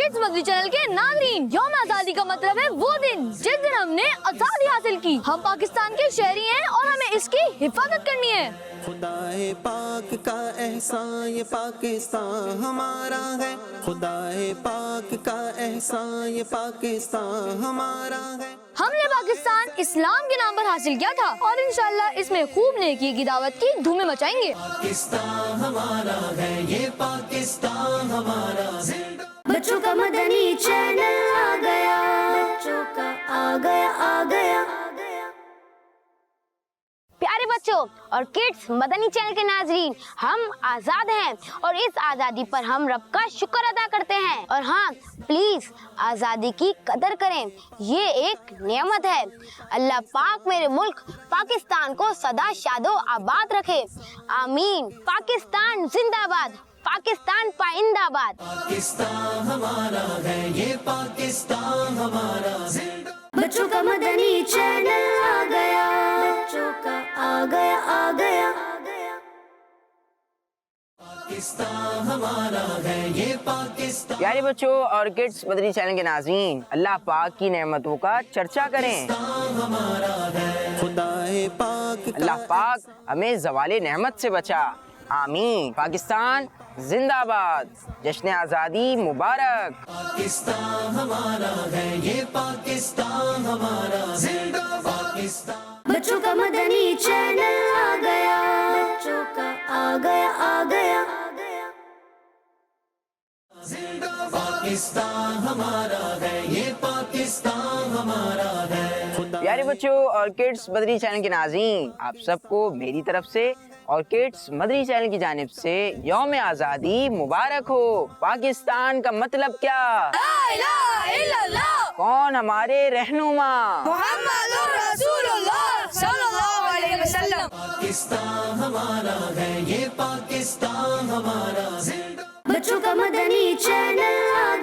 Kids Madani channel के नाज़रीन, यौम आज़ादी का मतलब है वो दिन जिस दिन हमने आज़ादी हासिल की। हम पाकिस्तान के शहरी हैं और हमें इसकी हिफाजत करनी है। खुदाए पाक का एहसान ये पाकिस्तान हमारा है, खुदाए पाक का एहसान ये पाकिस्तान हमारा है। हमने पाकिस्तान इस्लाम के नाम पर हासिल किया था और इंशाअल्लाह इसमें खूब नेकी की दावत की धूमें मचाएंगे। पाकिस्तान हमारा है, ये पाकिस्तान हमारा। बच्चों का मदनी चैनल आ गया, बच्चों का आ गया। प्यारे बच्चों और किड्स मदनी चैनल के नाजरीन, हम आज़ाद हैं और इस आज़ादी पर हम रब का शुक्र अदा करते हैं। और हाँ, प्लीज आज़ादी की कदर करें, ये एक नेमत है। अल्लाह पाक मेरे मुल्क पाकिस्तान को सदा शादो आबाद रखे, आमीन। पाकिस्तान जिंदाबाद, पाकिस्तान पाइंदाबाद। पाकिस्तान हमारा है, ये पाकिस्तान हमारा। बच्चों का मदनी चैनल आ गया, बच्चों का आ गया। पाकिस्तान हमारा है, ये पाकिस्तान। प्यारे बच्चों और किड्स मदनी चैनल के नाज़रीन, अल्लाह पाक की नेमतों का चर्चा करें। हमारा है, खुदाए पाक। अल्लाह पाक हमें ज़वाले नेमत से बचा, आमीन। पाकिस्तान जिंदाबाद, जश्न आज़ादी मुबारक। पाकिस्तान हमारा है, ये पाकिस्तान हमारा। पाकिस्तान। बच्चों का मदनी चैनल आ गया, बच्चों का आ गया। पाकिस्तान हमारा है, ये पाकिस्तान हमारा है। प्यारे बच्चों और किड्स मदनी चैनल के नाज़रीन, आप सबको मेरी तरफ से और किड्स मदनी चैनल की जानिब से यौम आज़ादी मुबारक हो। पाकिस्तान का मतलब क्या? ला इलाहा इल्लल्लाह, कौन हमारे रहनुमा? मुहम्मदुर रसूलुल्लाह सल्लल्लाहु अलैहि वसल्लम। पाकिस्तान हमारा है, ये पाकिस्तान हमारा। बच्चों का मदनी चैनल आ